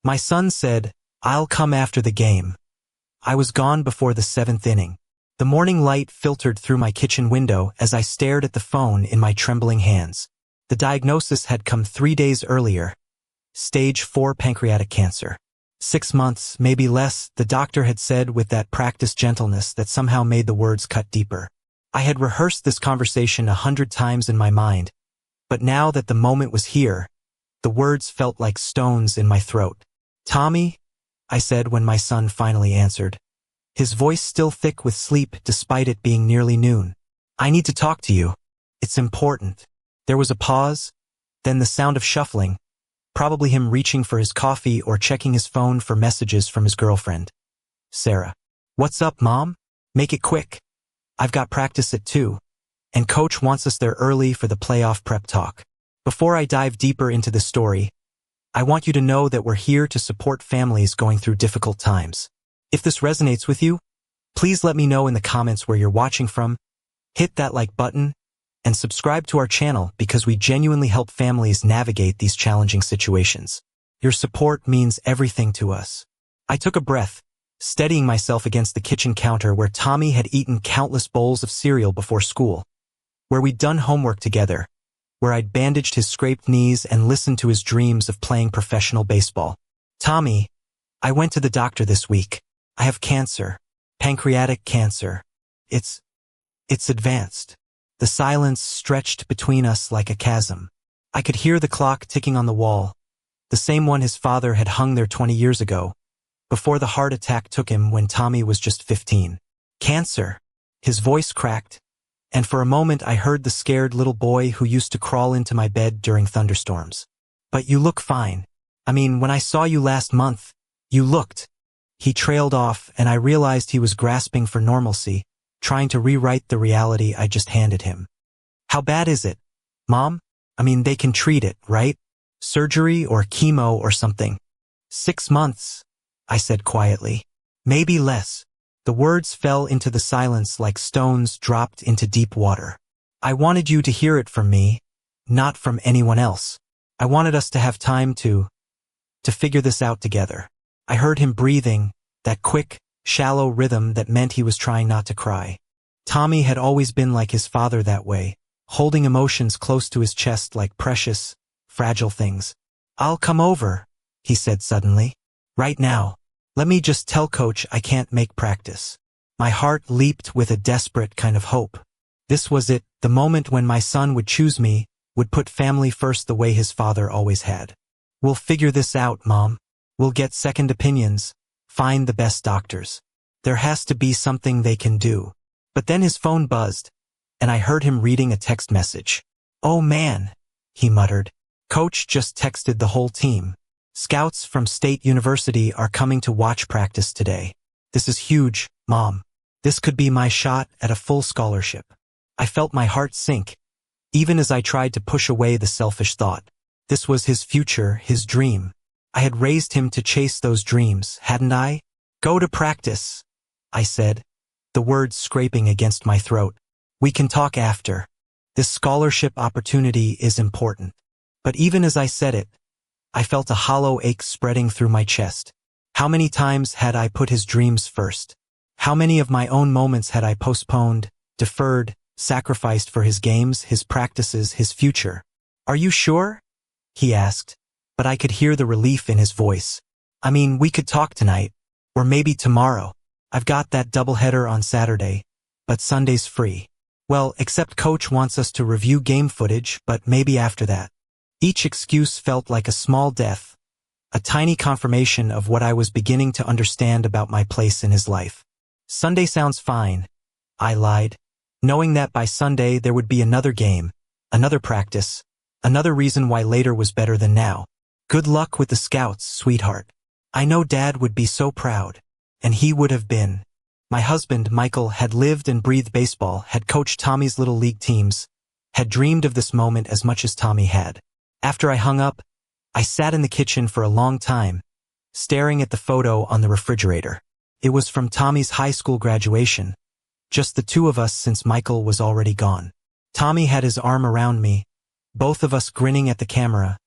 My son said, "I'll come after the game." I was gone before the 7th inning. The morning light filtered through my kitchen window as I stared at the phone in my trembling hands. The diagnosis had come 3 days earlier. Stage 4 pancreatic cancer. 6 months, maybe less, the doctor had said with that practiced gentleness that somehow made the words cut deeper. I had rehearsed this conversation 100 times in my mind, but now that the moment was here, the words felt like stones in my throat. "Tommy," I said when my son finally answered, his voice still thick with sleep despite it being nearly noon. "I need to talk to you. It's important." There was a pause, then the sound of shuffling, probably him reaching for his coffee or checking his phone for messages from his girlfriend, Sarah. "What's up, Mom? Make it quick. I've got practice at 2, and Coach wants us there early for the playoff prep talk." Before I dive deeper into the story, I want you to know that we're here to support families going through difficult times. If this resonates with you, please let me know in the comments where you're watching from, hit that like button, and subscribe to our channel because we genuinely help families navigate these challenging situations. Your support means everything to us. I took a breath, steadying myself against the kitchen counter where Tommy had eaten countless bowls of cereal before school, where we'd done homework together, where I'd bandaged his scraped knees and listened to his dreams of playing professional baseball. "Tommy, I went to the doctor this week. I have cancer. Pancreatic cancer. It's advanced." The silence stretched between us like a chasm. I could hear the clock ticking on the wall, the same one his father had hung there 20 years ago, before the heart attack took him when Tommy was just 15. "Cancer." His voice cracked, and for a moment I heard the scared little boy who used to crawl into my bed during thunderstorms. "But you look fine. I mean, when I saw you last month, you looked." He trailed off, and I realized he was grasping for normalcy, trying to rewrite the reality I just handed him. "How bad is it, Mom? I mean, they can treat it, right? Surgery or chemo or something." 6 months, I said quietly. "Maybe less." The words fell into the silence like stones dropped into deep water. I wanted you to hear it from me, not from anyone else. I wanted us to have time to figure this out together. I heard him breathing, that quick, shallow rhythm that meant he was trying not to cry. Tommy had always been like his father that way, holding emotions close to his chest like precious, fragile things. "I'll come over," he said suddenly. "Right now. Let me just tell Coach I can't make practice." My heart leaped with a desperate kind of hope. This was it, the moment when my son would choose me, would put family first the way his father always had. "We'll figure this out, Mom. We'll get second opinions, find the best doctors. There has to be something they can do." But then his phone buzzed, and I heard him reading a text message. "Oh man," he muttered. "Coach just texted the whole team. Scouts from State University are coming to watch practice today. This is huge, Mom. This could be my shot at a full scholarship." I felt my heart sink, even as I tried to push away the selfish thought. This was his future, his dream. I had raised him to chase those dreams, hadn't I? "Go to practice," I said, the words scraping against my throat. "We can talk after. This scholarship opportunity is important." But even as I said it, I felt a hollow ache spreading through my chest. How many times had I put his dreams first? How many of my own moments had I postponed, deferred, sacrificed for his games, his practices, his future? "Are you sure?" he asked, but I could hear the relief in his voice. "I mean, we could talk tonight, or maybe tomorrow. I've got that doubleheader on Saturday, but Sunday's free. Well, except Coach wants us to review game footage, but maybe after that." Each excuse felt like a small death, a tiny confirmation of what I was beginning to understand about my place in his life. "Sunday sounds fine," I lied, knowing that by Sunday there would be another game, another practice, another reason why later was better than now. "Good luck with the Scouts, sweetheart. I know Dad would be so proud." And he would have been. My husband, Michael, had lived and breathed baseball, had coached Tommy's little league teams, had dreamed of this moment as much as Tommy had. After I hung up, I sat in the kitchen for a long time, staring at the photo on the refrigerator. It was from Tommy's high school graduation, just the two of us since Michael was already gone. Tommy had his arm around me, both of us grinning at the camera,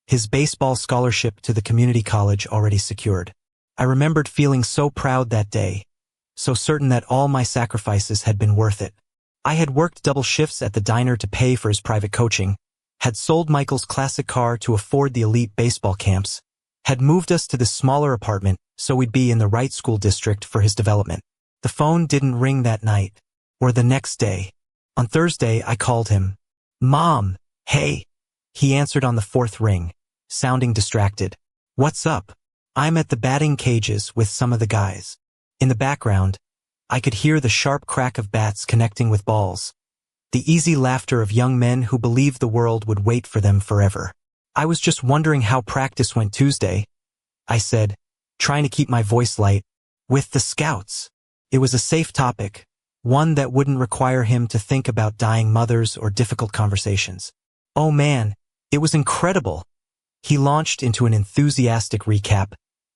his baseball scholarship to the community college already secured. I remembered feeling so proud that day, so certain that all my sacrifices had been worth it. I had worked double shifts at the diner to pay for his private coaching, had sold Michael's classic car to afford the elite baseball camps, had moved us to this smaller apartment so we'd be in the right school district for his development. The phone didn't ring that night, or the next day. On Thursday, I called him. "Mom, hey." He answered on the fourth ring, sounding distracted. "What's up?" "I'm at the batting cages with some of the guys." In the background, I could hear the sharp crack of bats connecting with balls, the easy laughter of young men who believed the world would wait for them forever. "I was just wondering how practice went Tuesday," I said, trying to keep my voice light. "With the scouts." It was a safe topic, one that wouldn't require him to think about dying mothers or difficult conversations. "Oh man, it was incredible." He launched into an enthusiastic recap,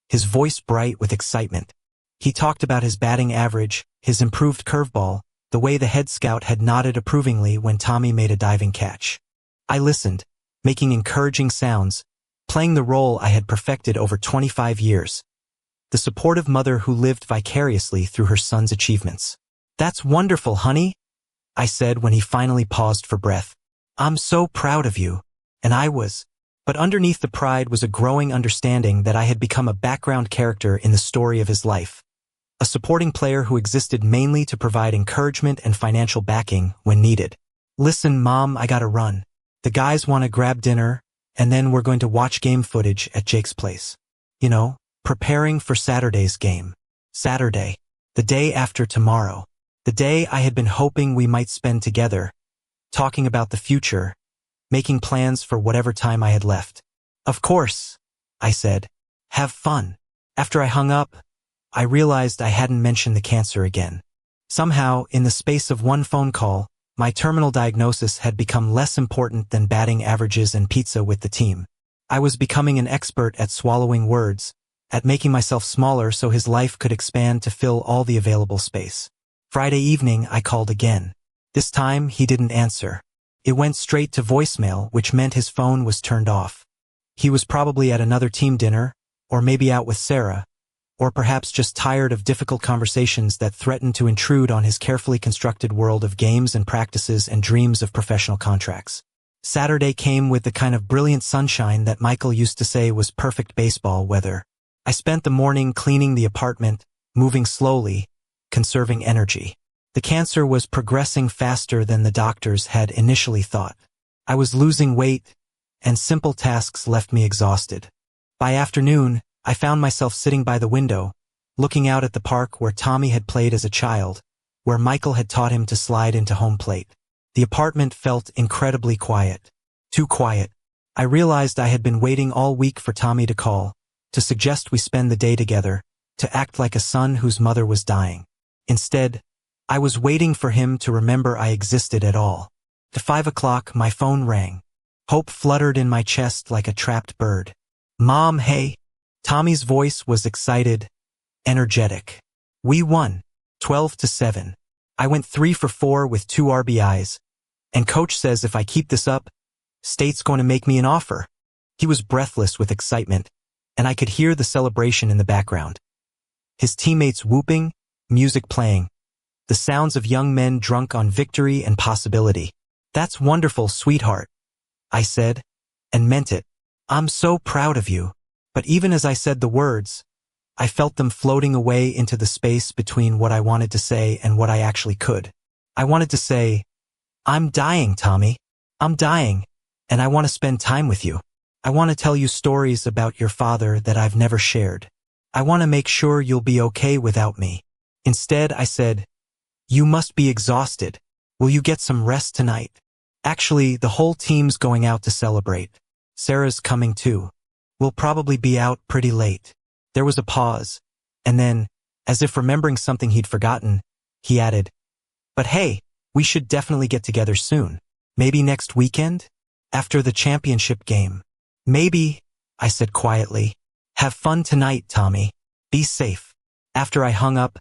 his voice bright with excitement. He talked about his batting average, his improved curveball, the way the head scout had nodded approvingly when Tommy made a diving catch. I listened, making encouraging sounds, playing the role I had perfected over 25 years. The supportive mother who lived vicariously through her son's achievements. "That's wonderful, honey," I said when he finally paused for breath. "I'm so proud of you." And I was. But underneath the pride was a growing understanding that I had become a background character in the story of his life. A supporting player who existed mainly to provide encouragement and financial backing when needed. "Listen, Mom, I gotta run. The guys want to grab dinner, and then we're going to watch game footage at Jake's place. You know, preparing for Saturday's game." Saturday. The day after tomorrow. The day I had been hoping we might spend together, talking about the future, making plans for whatever time I had left. "Of course," I said. "Have fun." After I hung up, I realized I hadn't mentioned the cancer again. Somehow, in the space of one phone call, my terminal diagnosis had become less important than batting averages and pizza with the team. I was becoming an expert at swallowing words, at making myself smaller so his life could expand to fill all the available space. Friday evening, I called again. This time, he didn't answer. It went straight to voicemail, which meant his phone was turned off. He was probably at another team dinner, or maybe out with Sarah, or perhaps just tired of difficult conversations that threatened to intrude on his carefully constructed world of games and practices and dreams of professional contracts. Saturday came with the kind of brilliant sunshine that Michael used to say was perfect baseball weather. I spent the morning cleaning the apartment, moving slowly, conserving energy. The cancer was progressing faster than the doctors had initially thought. I was losing weight, and simple tasks left me exhausted. By afternoon, I found myself sitting by the window, looking out at the park where Tommy had played as a child, where Michael had taught him to slide into home plate. The apartment felt incredibly quiet. Too quiet. I realized I had been waiting all week for Tommy to call, to suggest we spend the day together, to act like a son whose mother was dying. Instead, I was waiting for him to remember I existed at all. At 5 o'clock, my phone rang. Hope fluttered in my chest like a trapped bird. "Mom, hey." Tommy's voice was excited, energetic. "We won, 12-7. I went 3 for 4 with 2 RBIs, and coach says if I keep this up, State's going to make me an offer." He was breathless with excitement, and I could hear the celebration in the background. His teammates whooping, music playing, the sounds of young men drunk on victory and possibility. "That's wonderful, sweetheart," I said, and meant it. "I'm so proud of you." But even as I said the words, I felt them floating away into the space between what I wanted to say and what I actually could. I wanted to say, "I'm dying, Tommy. I'm dying, and I want to spend time with you. I want to tell you stories about your father that I've never shared. I want to make sure you'll be okay without me." Instead, I said, "You must be exhausted. Will you get some rest tonight? Actually, the whole team's going out to celebrate. Sarah's coming too. We'll probably be out pretty late." There was a pause, and then, as if remembering something he'd forgotten, he added, "But hey, we should definitely get together soon. Maybe next weekend? After the championship game." "Maybe," I said quietly. "Have fun tonight, Tommy. Be safe." After I hung up,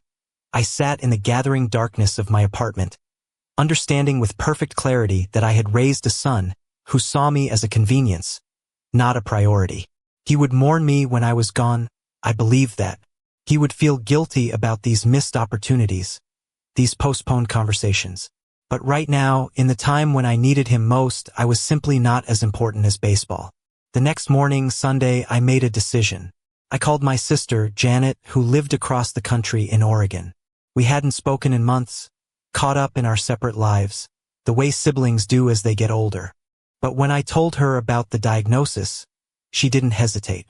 I sat in the gathering darkness of my apartment, understanding with perfect clarity that I had raised a son who saw me as a convenience, not a priority. He would mourn me when I was gone. I believed that. He would feel guilty about these missed opportunities, these postponed conversations. But right now, in the time when I needed him most, I was simply not as important as baseball. The next morning, Sunday, I made a decision. I called my sister, Janet, who lived across the country in Oregon. We hadn't spoken in months, caught up in our separate lives, the way siblings do as they get older. But when I told her about the diagnosis, she didn't hesitate.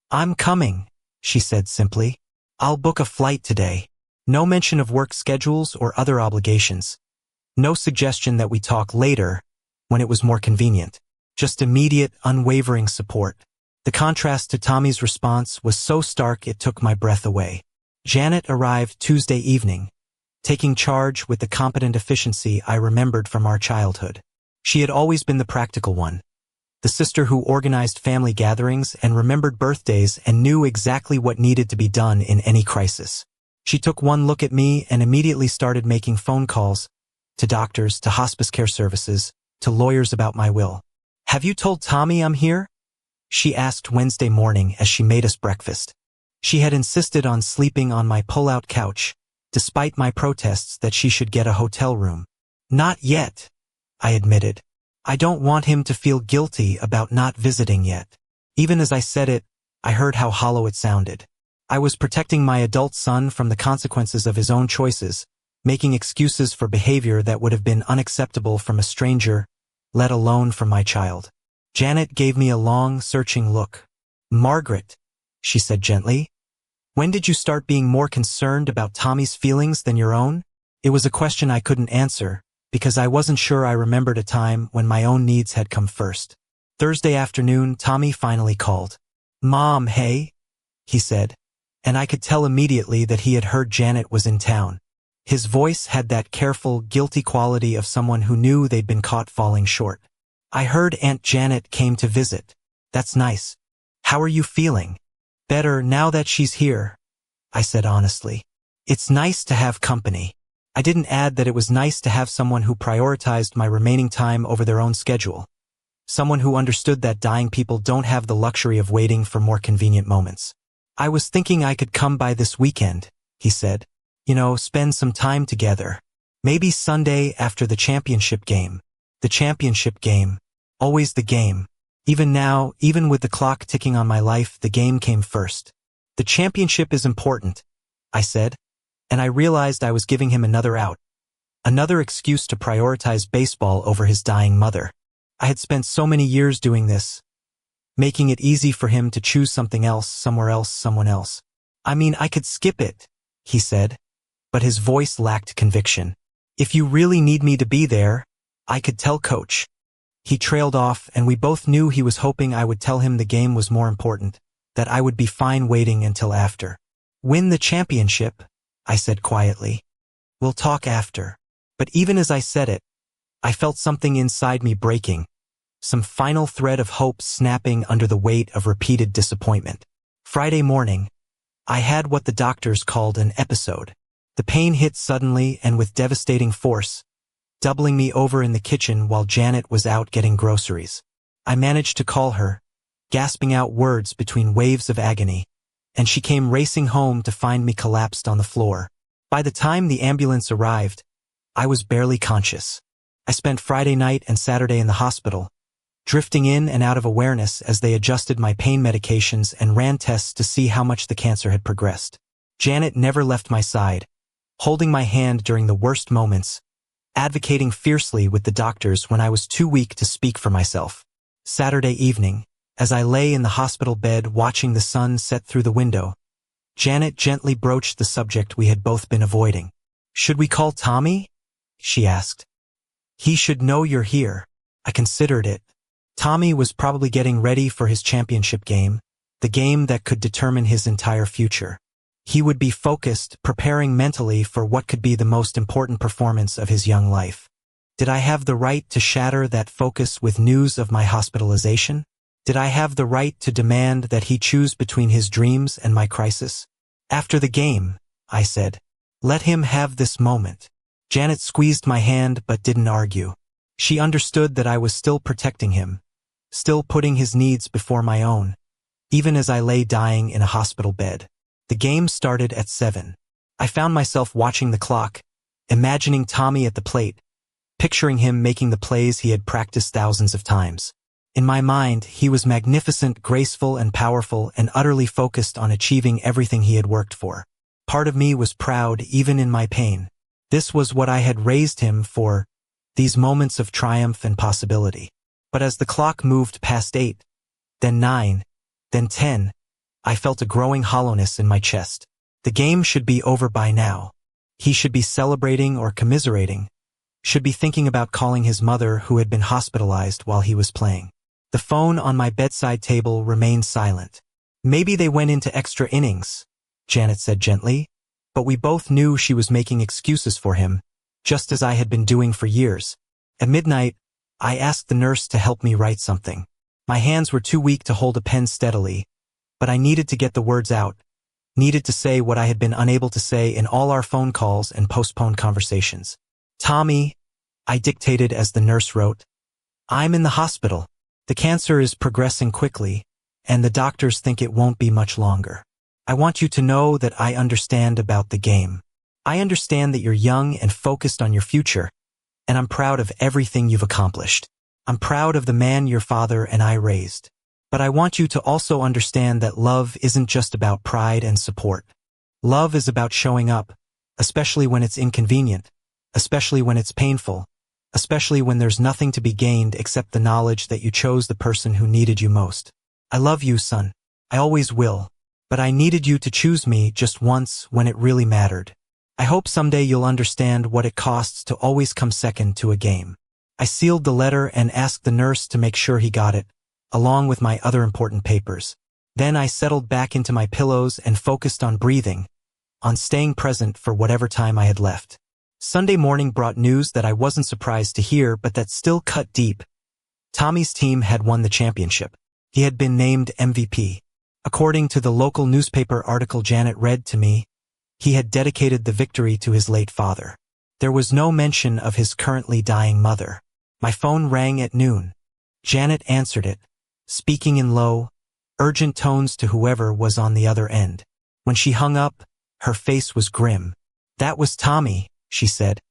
"I'm coming," she said simply. "I'll book a flight today." No mention of work schedules or other obligations. No suggestion that we talk later, when it was more convenient. Just immediate, unwavering support. The contrast to Tommy's response was so stark it took my breath away. Janet arrived Tuesday evening, taking charge with the competent efficiency I remembered from our childhood. She had always been the practical one, the sister who organized family gatherings and remembered birthdays and knew exactly what needed to be done in any crisis. She took one look at me and immediately started making phone calls, to doctors, to hospice care services, to lawyers about my will. "Have you told Tommy I'm here?" she asked Wednesday morning as she made us breakfast. She had insisted on sleeping on my pull-out couch, despite my protests that she should get a hotel room. "Not yet," I admitted. "I don't want him to feel guilty about not visiting yet." Even as I said it, I heard how hollow it sounded. I was protecting my adult son from the consequences of his own choices, making excuses for behavior that would have been unacceptable from a stranger, let alone from my child. Janet gave me a long, searching look. "Margaret," she said gently, "when did you start being more concerned about Tommy's feelings than your own?" It was a question I couldn't answer, because I wasn't sure I remembered a time when my own needs had come first. Thursday afternoon, Tommy finally called. "Mom, hey," he said, and I could tell immediately that he had heard Janet was in town. His voice had that careful, guilty quality of someone who knew they'd been caught falling short. "I heard Aunt Janet came to visit. That's nice. How are you feeling?" "Better now that she's here," I said honestly. "It's nice to have company." I didn't add that it was nice to have someone who prioritized my remaining time over their own schedule. Someone who understood that dying people don't have the luxury of waiting for more convenient moments. "I was thinking I could come by this weekend," he said. Spend some time together. Maybe Sunday after the championship game." The championship game. Always the game. Even now, even with the clock ticking on my life, the game came first. "The championship is important," I said, and I realized I was giving him another out. Another excuse to prioritize baseball over his dying mother. I had spent so many years doing this, making it easy for him to choose something else, somewhere else, someone else. "I mean, I could skip it," he said, but his voice lacked conviction. "If you really need me to be there, I could tell Coach." He trailed off, and we both knew he was hoping I would tell him the game was more important, that I would be fine waiting until after. "Win the championship," I said quietly. "We'll talk after." But even as I said it, I felt something inside me breaking, some final thread of hope snapping under the weight of repeated disappointment. Friday morning, I had what the doctors called an episode. The pain hit suddenly and with devastating force, doubling me over in the kitchen while Janet was out getting groceries. I managed to call her, gasping out words between waves of agony, and she came racing home to find me collapsed on the floor. By the time the ambulance arrived, I was barely conscious. I spent Friday night and Saturday in the hospital, drifting in and out of awareness as they adjusted my pain medications and ran tests to see how much the cancer had progressed. Janet never left my side, holding my hand during the worst moments, advocating fiercely with the doctors when I was too weak to speak for myself. Saturday evening, as I lay in the hospital bed watching the sun set through the window, Janet gently broached the subject we had both been avoiding. "Should we call Tommy?" she asked. "He should know you're here." I considered it. Tommy was probably getting ready for his championship game, the game that could determine his entire future. He would be focused, preparing mentally for what could be the most important performance of his young life. Did I have the right to shatter that focus with news of my hospitalization? Did I have the right to demand that he choose between his dreams and my crisis? "After the game," I said. "Let him have this moment." Janet squeezed my hand but didn't argue. She understood that I was still protecting him, still putting his needs before my own, even as I lay dying in a hospital bed. The game started at 7. I found myself watching the clock, imagining Tommy at the plate, picturing him making the plays he had practiced thousands of times. In my mind, he was magnificent, graceful, and powerful, and utterly focused on achieving everything he had worked for. Part of me was proud, even in my pain. This was what I had raised him for, these moments of triumph and possibility. But as the clock moved past 8, then 9, then 10, I felt a growing hollowness in my chest. The game should be over by now. He should be celebrating or commiserating, should be thinking about calling his mother who had been hospitalized while he was playing. The phone on my bedside table remained silent. Maybe they went into extra innings, Janet said gently, but we both knew she was making excuses for him, just as I had been doing for years. At midnight, I asked the nurse to help me write something. My hands were too weak to hold a pen steadily, but I needed to get the words out, needed to say what I had been unable to say in all our phone calls and postponed conversations. Tommy, I dictated as the nurse wrote, I'm in the hospital. The cancer is progressing quickly, and the doctors think it won't be much longer. I want you to know that I understand about the game. I understand that you're young and focused on your future, and I'm proud of everything you've accomplished. I'm proud of the man your father and I raised. But I want you to also understand that love isn't just about pride and support. Love is about showing up, especially when it's inconvenient, especially when it's painful, especially when there's nothing to be gained except the knowledge that you chose the person who needed you most. I love you, son. I always will. But I needed you to choose me just once when it really mattered. I hope someday you'll understand what it costs to always come second to a game. I sealed the letter and asked the nurse to make sure he got it, along with my other important papers. Then I settled back into my pillows and focused on breathing, on staying present for whatever time I had left. Sunday morning brought news that I wasn't surprised to hear but that still cut deep. Tommy's team had won the championship. He had been named MVP. According to the local newspaper article Janet read to me, he had dedicated the victory to his late father. There was no mention of his currently dying mother. My phone rang at noon. Janet answered it, speaking in low, urgent tones to whoever was on the other end. When she hung up, her face was grim. That was Tommy, she said.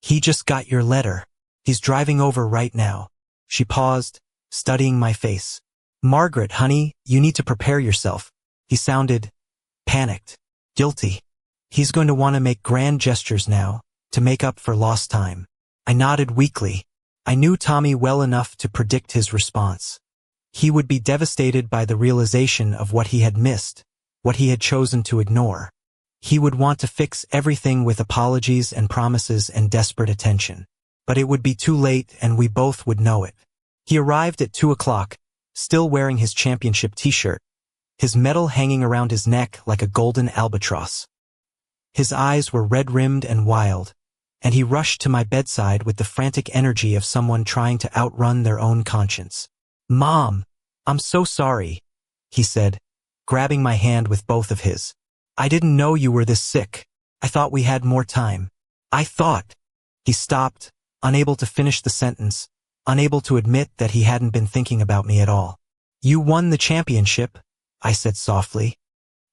He just got your letter. He's driving over right now. She paused, studying my face. Margaret, honey, you need to prepare yourself. He sounded panicked, guilty. He's going to want to make grand gestures now, to make up for lost time. I nodded weakly. I knew Tommy well enough to predict his response. He would be devastated by the realization of what he had missed, what he had chosen to ignore. He would want to fix everything with apologies and promises and desperate attention. But it would be too late and we both would know it. He arrived at 2 o'clock, still wearing his championship t-shirt, his medal hanging around his neck like a golden albatross. His eyes were red-rimmed and wild, and he rushed to my bedside with the frantic energy of someone trying to outrun their own conscience. Mom, I'm so sorry, he said, grabbing my hand with both of his. I didn't know you were this sick. I thought we had more time. I thought. He stopped, unable to finish the sentence, unable to admit that he hadn't been thinking about me at all. You won the championship, I said softly.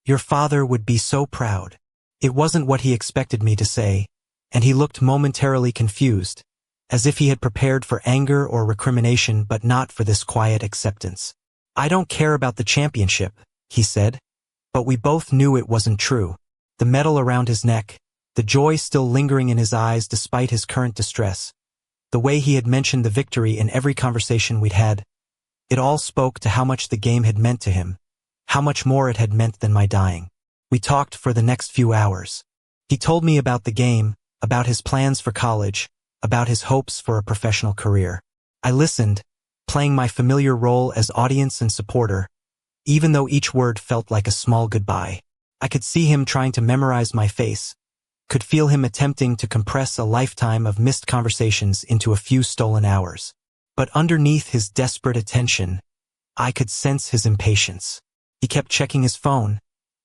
Your father would be so proud. It wasn't what he expected me to say, and he looked momentarily confused, as if he had prepared for anger or recrimination but not for this quiet acceptance. I don't care about the championship, he said, but we both knew it wasn't true. The medal around his neck, the joy still lingering in his eyes despite his current distress, the way he had mentioned the victory in every conversation we'd had, it all spoke to how much the game had meant to him, how much more it had meant than my dying. We talked for the next few hours. He told me about the game, about his plans for college, about his hopes for a professional career. I listened, playing my familiar role as audience and supporter, even though each word felt like a small goodbye. I could see him trying to memorize my face, could feel him attempting to compress a lifetime of missed conversations into a few stolen hours. But underneath his desperate attention, I could sense his impatience. He kept checking his phone,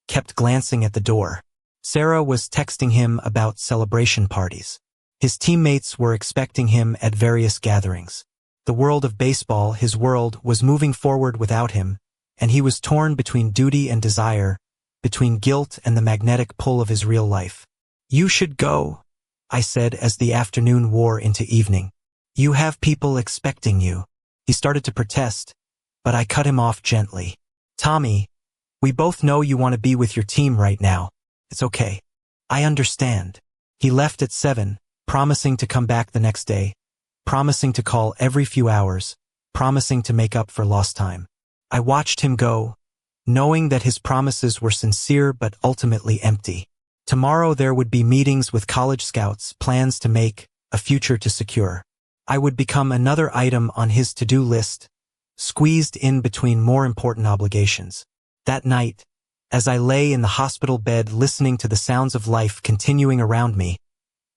kept glancing at the door. Sarah was texting him about celebration parties. His teammates were expecting him at various gatherings. The world of baseball, his world, was moving forward without him, and he was torn between duty and desire, between guilt and the magnetic pull of his real life. "You should go," I said as the afternoon wore into evening. "You have people expecting you." He started to protest, but I cut him off gently. "Tommy, we both know you want to be with your team right now. It's okay. I understand." He left at 7, promising to come back the next day, promising to call every few hours, promising to make up for lost time. I watched him go, knowing that his promises were sincere but ultimately empty. Tomorrow there would be meetings with college scouts, plans to make, a future to secure. I would become another item on his to-do list, squeezed in between more important obligations. That night, as I lay in the hospital bed listening to the sounds of life continuing around me,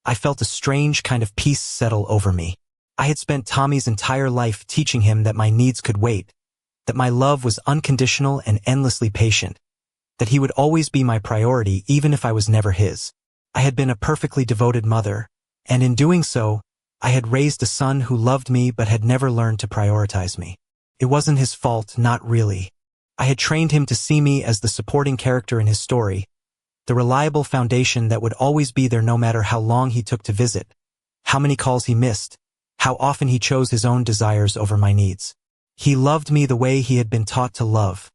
I felt a strange kind of peace settle over me. I had spent Tommy's entire life teaching him that my needs could wait, that my love was unconditional and endlessly patient, that he would always be my priority even if I was never his. I had been a perfectly devoted mother, and in doing so, I had raised a son who loved me but had never learned to prioritize me. It wasn't his fault, not really. I had trained him to see me as the supporting character in his story, the reliable foundation that would always be there no matter how long he took to visit, how many calls he missed, how often he chose his own desires over my needs. He loved me the way he had been taught to love,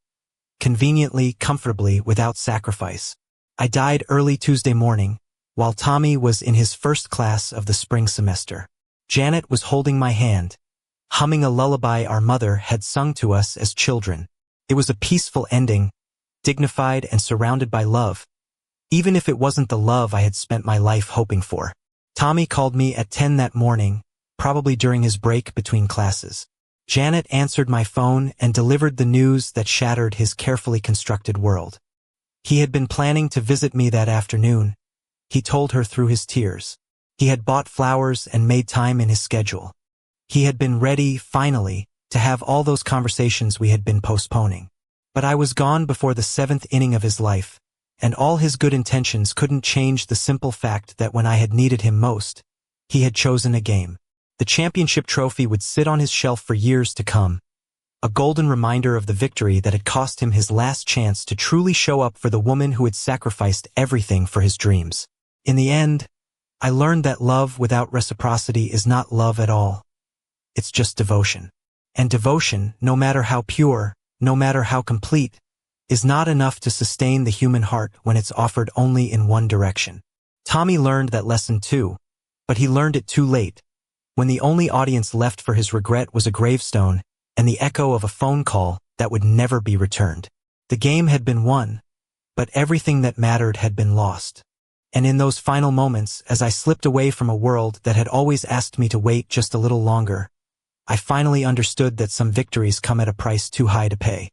conveniently, comfortably, without sacrifice. I died early Tuesday morning, while Tommy was in his first class of the spring semester. Janet was holding my hand, humming a lullaby our mother had sung to us as children. It was a peaceful ending, dignified and surrounded by love, even if it wasn't the love I had spent my life hoping for. Tommy called me at 10 that morning, probably during his break between classes. Janet answered my phone and delivered the news that shattered his carefully constructed world. He had been planning to visit me that afternoon, he told her through his tears. He had bought flowers and made time in his schedule. He had been ready, finally, to have all those conversations we had been postponing. But I was gone before the 7th inning of his life, and all his good intentions couldn't change the simple fact that when I had needed him most, he had chosen a game. The championship trophy would sit on his shelf for years to come, a golden reminder of the victory that had cost him his last chance to truly show up for the woman who had sacrificed everything for his dreams. In the end, I learned that love without reciprocity is not love at all. It's just devotion. And devotion, no matter how pure, no matter how complete, is not enough to sustain the human heart when it's offered only in one direction. Tommy learned that lesson too, but he learned it too late, when the only audience left for his regret was a gravestone and the echo of a phone call that would never be returned. The game had been won, but everything that mattered had been lost. And in those final moments, as I slipped away from a world that had always asked me to wait just a little longer, I finally understood that some victories come at a price too high to pay.